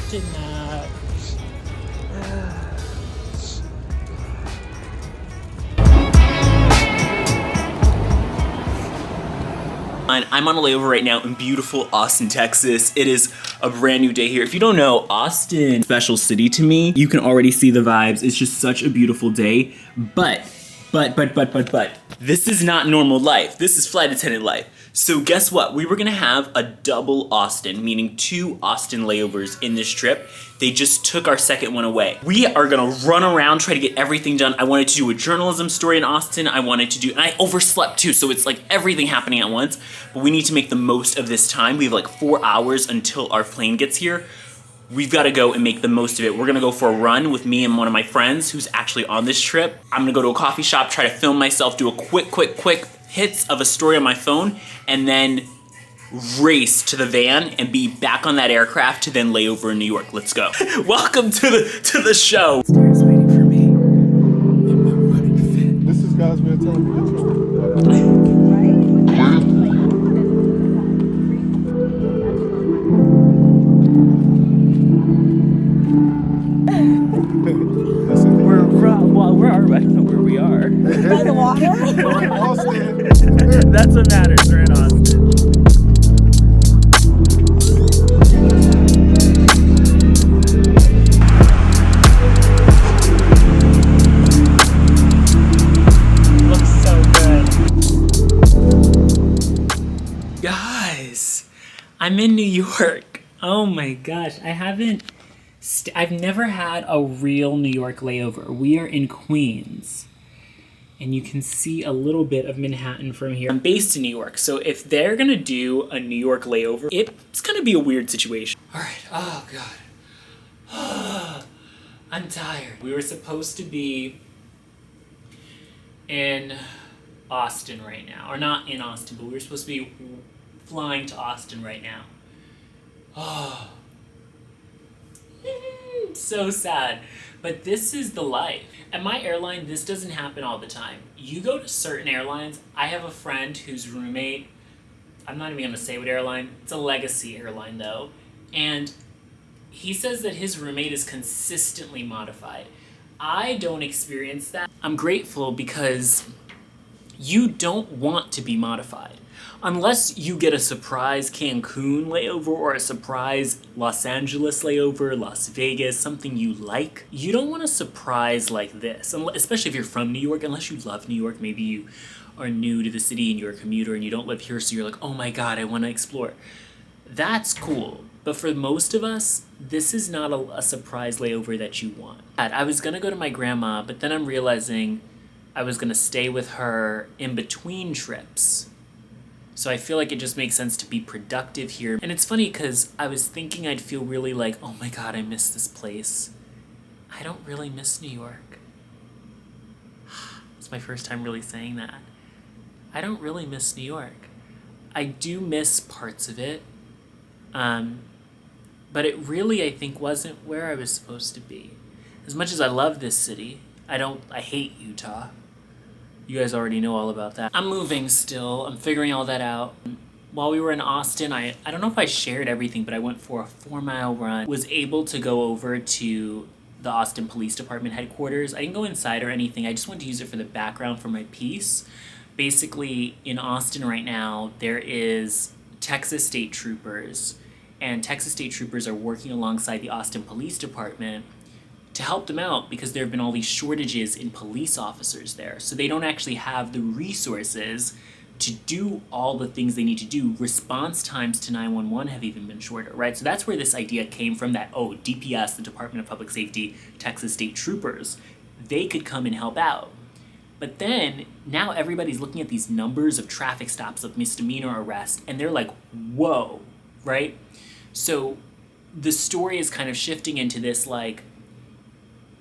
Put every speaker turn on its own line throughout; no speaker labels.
Captain Nap. I'm on a layover right now in beautiful Austin, Texas. It is a brand new day here. If you don't know, Austin, special city to me. You can already see the vibes. It's just such a beautiful day. But, this is not normal life. This is flight attendant life. So guess what? We were gonna have a double Austin, meaning 2 Austin layovers in this trip. They just took our second one away. We are gonna run around, try to get everything done. I wanted to do a journalism story in Austin. And I overslept too, so it's like everything happening at once. But we need to make the most of this time. We have like 4 hours until our plane gets here. We've got to go and make the most of it. We're gonna go for a run with me and one of my friends who's actually on this trip. I'm gonna go to a coffee shop, try to film myself, do a quick hits of a story on my phone, and then race to the van and be back on that aircraft to then lay over in New York. Let's go. Welcome to the show. Stairs waiting for me in my running fit.
This is God's way of telling me the truth.
Where are we? I don't know where we are.
By the water?
We're in Austin.
That's what matters. We're in Austin. Looks so good. Guys, I'm in New York. Oh my gosh, I've never had a real New York layover. We are in Queens, and you can see a little bit of Manhattan from here. I'm based in New York, so if they're gonna do a New York layover, it's gonna be a weird situation. All right, oh God. I'm tired. We were supposed to be in Austin right now, or not in Austin, but we were supposed to be flying to Austin right now. Oh. So sad, but this is the life. At my airline, this doesn't happen all the time. You go to certain airlines. I have a friend whose roommate, I'm not even gonna say what airline, it's a legacy airline though, and he says that his roommate is consistently modified. I don't experience that. I'm grateful because you don't want to be modified. Unless you get a surprise Cancun layover or a surprise Los Angeles layover, Las Vegas, something you like, you don't want a surprise like this, especially if you're from New York, unless you love New York. Maybe you are new to the city and you're a commuter and you don't live here, so you're like, oh my God, I want to explore. That's cool. But for most of us, this is not a surprise layover that you want. I was gonna go to my grandma, but then I'm realizing I was gonna stay with her in between trips. So I feel like it just makes sense to be productive here. And it's funny because I was thinking I'd feel really like, oh my God, I miss this place. I don't really miss New York. It's my first time really saying that. I don't really miss New York. I do miss parts of it. But it really, I think, wasn't where I was supposed to be. As much as I love this city, I hate Utah. You guys already know all about that. I'm moving still. I'm figuring all that out. While we were in Austin, I don't know if I shared everything, but I went for a 4-mile run. Was able to go over to the Austin Police Department headquarters. I didn't go inside or anything. I just wanted to use it for the background for my piece. Basically, in Austin right now, there is Texas State Troopers, and Texas State Troopers are working alongside the Austin Police Department to help them out because there have been all these shortages in police officers there. So they don't actually have the resources to do all the things they need to do. Response times to 911 have even been shorter, right? So that's where this idea came from, that, oh, DPS, the Department of Public Safety, Texas State Troopers, they could come and help out. But then, now everybody's looking at these numbers of traffic stops, of misdemeanor arrests, and they're like, whoa, right? So the story is kind of shifting into this, like,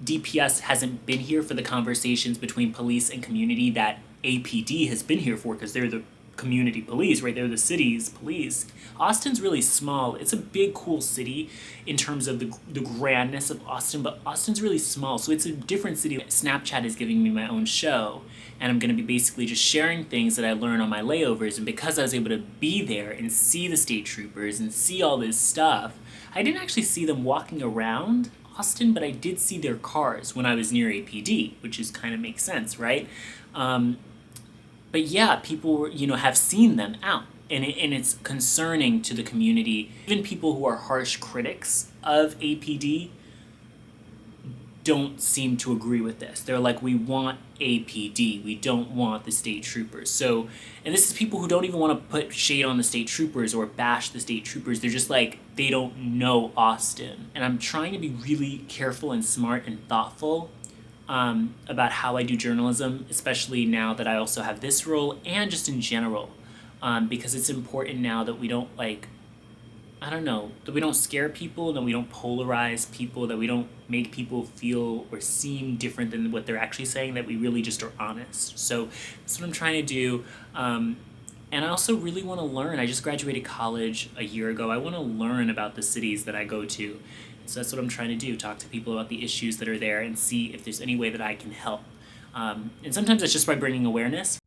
DPS hasn't been here for the conversations between police and community that APD has been here for, because they're the community police, right? They're the city's police. Austin's really small. It's a big, cool city in terms of the grandness of Austin, but Austin's really small, so it's a different city. Snapchat is giving me my own show, and I'm gonna be basically just sharing things that I learn on my layovers, and because I was able to be there and see the state troopers and see all this stuff, I didn't actually see them walking around Austin, but I did see their cars when I was near APD, which is kind of makes sense, right? But yeah, people, have seen them out, and it's concerning to the community. Even people who are harsh critics of APD don't seem to agree with this. They're like, we want APD, we don't want the state troopers. So, and this is people who don't even want to put shade on the state troopers or bash the state troopers. They're just like, they don't know Austin. And I'm trying to be really careful and smart and thoughtful about how I do journalism, especially now that I also have this role, and just in general, because it's important now that we don't that we don't scare people, that we don't polarize people, that we don't make people feel or seem different than what they're actually saying, that we really just are honest. So that's what I'm trying to do. And I also really want to learn. I just graduated college a year ago. I want to learn about the cities that I go to. So that's what I'm trying to do, talk to people about the issues that are there and see if there's any way that I can help. And sometimes it's just by bringing awareness.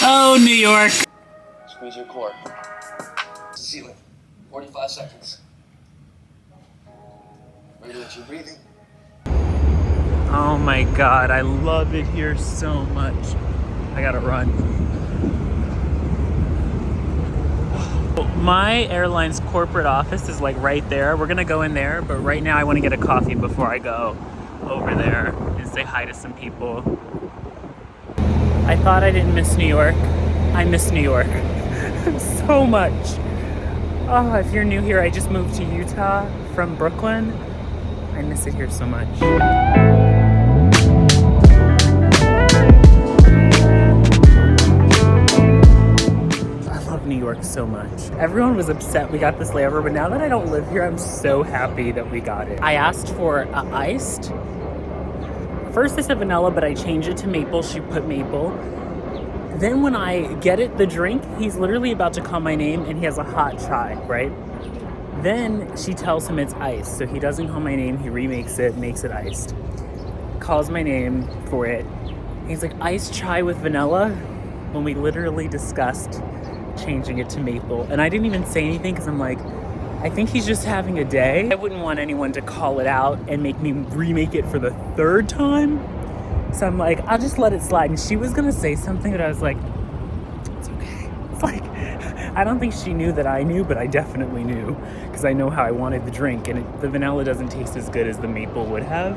Oh, New York.
Squeeze your core. Ceiling. 45 seconds. Regulate your breathing.
Oh my God, I love it here so much. I gotta run. My airline's corporate office is like right there. We're gonna go in there, but right now I wanna get a coffee before I go over there and say hi to some people. I thought I didn't miss New York. I miss New York so much. Oh, if you're new here, I just moved to Utah from Brooklyn. I miss it here so much. I love New York so much. Everyone was upset we got this layover, but now that I don't live here, I'm so happy that we got it. I asked for iced. First they said vanilla, but I changed it to maple. She put maple. Then when I get it, the drink, he's literally about to call my name and he has a hot chai, right? Then she tells him it's iced. So he doesn't call my name, he remakes it, makes it iced. Calls my name for it. He's like, iced chai with vanilla? When we literally discussed changing it to maple. And I didn't even say anything because I'm like, I think he's just having a day. I wouldn't want anyone to call it out and make me remake it for the third time. So I'm like, I'll just let it slide. And she was gonna say something, but I was like, it's okay. It's like, I don't think she knew that I knew, but I definitely knew because I know how I wanted the drink, and the vanilla doesn't taste as good as the maple would have,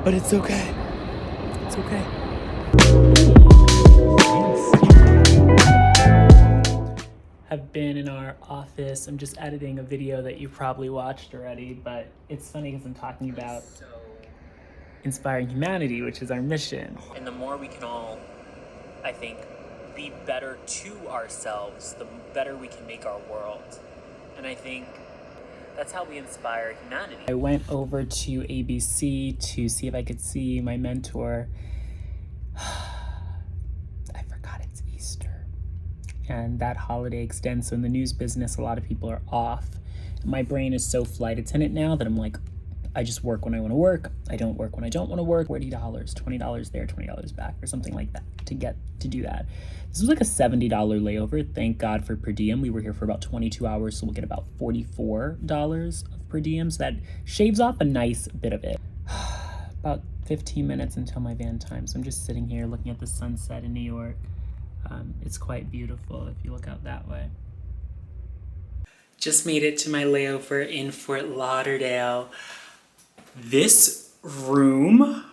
but it's okay. It's okay. I've been in our office. I'm just editing a video that you probably watched already, but it's funny because I'm talking about inspiring humanity, which is our mission. And the more we can all, I think, be better to ourselves, the better we can make our world. And I think that's how we inspire humanity. I went over to ABC to see if I could see my mentor. I forgot it's Easter. And that holiday extends, so in the news business, a lot of people are off. My brain is so flight attendant now that I'm like, I just work when I want to work. I don't work when I don't want to work. $40, $20 there, $20 back, or something like that to do that. This was like a $70 layover. Thank God for per diem. We were here for about 22 hours, so we'll get about $44 of per diem. So that shaves off a nice bit of it. About 15 minutes until my van time. So I'm just sitting here looking at the sunset in New York. It's quite beautiful if you look out that way. Just made it to my layover in Fort Lauderdale. This room,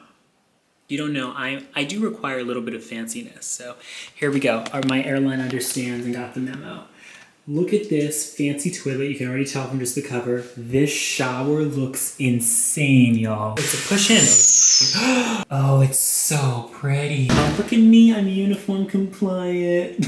you don't know, I do require a little bit of fanciness. So here we go. My airline understands and got the memo. Look at this fancy toilet. You can already tell from just the cover. This shower looks insane, y'all. It's a push in. Oh, it's so pretty. Oh, look at me. I'm uniform compliant.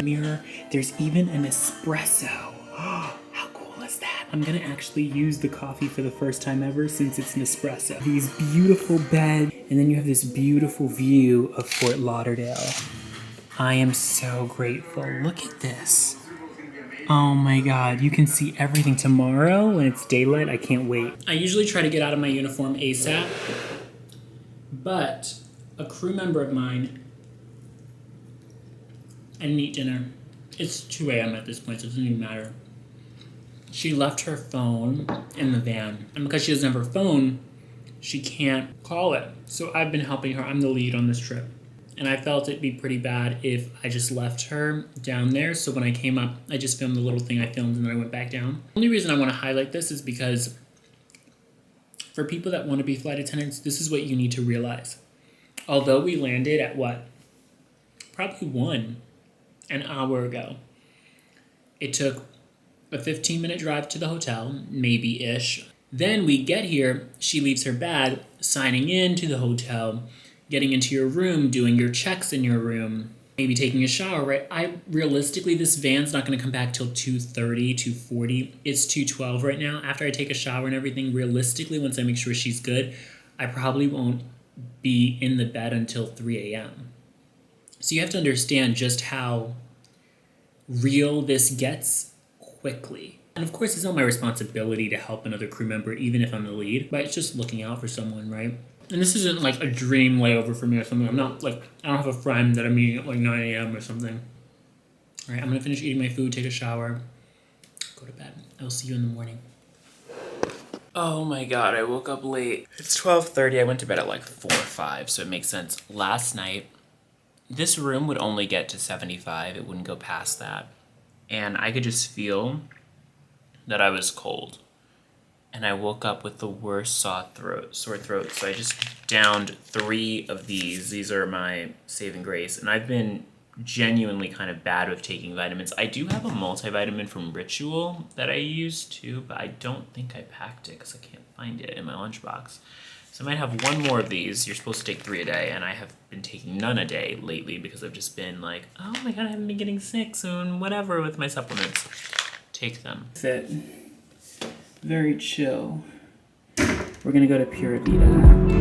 Mirror. There's even an espresso. How cool is that? I'm gonna actually use the coffee for the first time ever since it's an espresso. These beautiful beds. And then you have this beautiful view of Fort Lauderdale. I am so grateful. Look at this. Oh my God, you can see everything tomorrow when it's daylight. I can't wait. I usually try to get out of my uniform ASAP, but a crew member of mine, I didn't eat dinner. It's 2 a.m. at this point, so it doesn't even matter. She left her phone in the van, and because she doesn't have her phone, she can't call it. So I've been helping her. I'm the lead on this trip. And I felt it'd be pretty bad if I just left her down there. So when I came up, I just filmed the little thing I filmed and then I went back down. The only reason I want to highlight this is because for people that want to be flight attendants, this is what you need to realize. Although we landed at what? Probably an hour ago. It took a 15-minute drive to the hotel, maybe-ish. Then we get here, she leaves her bag, signing in to the hotel, getting into your room, doing your checks in your room, maybe taking a shower, right? Realistically, this van's not gonna come back till 2:30, 2:40. It's 2:12 right now. After I take a shower and everything, realistically, once I make sure she's good, I probably won't be in the bed until 3 a.m. So you have to understand just how real this gets quickly. And of course, it's not my responsibility to help another crew member, even if I'm the lead, but it's just looking out for someone, right? And this isn't like a dream layover for me or something. I'm not like, I don't have a friend that I'm meeting at like 9 a.m. or something. All right, I'm gonna finish eating my food, take a shower, go to bed. I will see you in the morning. Oh my God, I woke up late. It's 12:30, I went to bed at like 4 or 5, so it makes sense. Last night, this room would only get to 75, it wouldn't go past that. And I could just feel that I was cold. And I woke up with the worst sore throat. So I just downed 3 of these. These are my saving grace. And I've been genuinely kind of bad with taking vitamins. I do have a multivitamin from Ritual that I use too, but I don't think I packed it because I can't find it in my lunchbox. So I might have 1 more of these. You're supposed to take 3 a day, and I have been taking none a day lately because I've just been like, oh my God, I haven't been getting sick soon, whatever with my supplements. Take them. Fit. Very chill. We're gonna go to Pura Vida.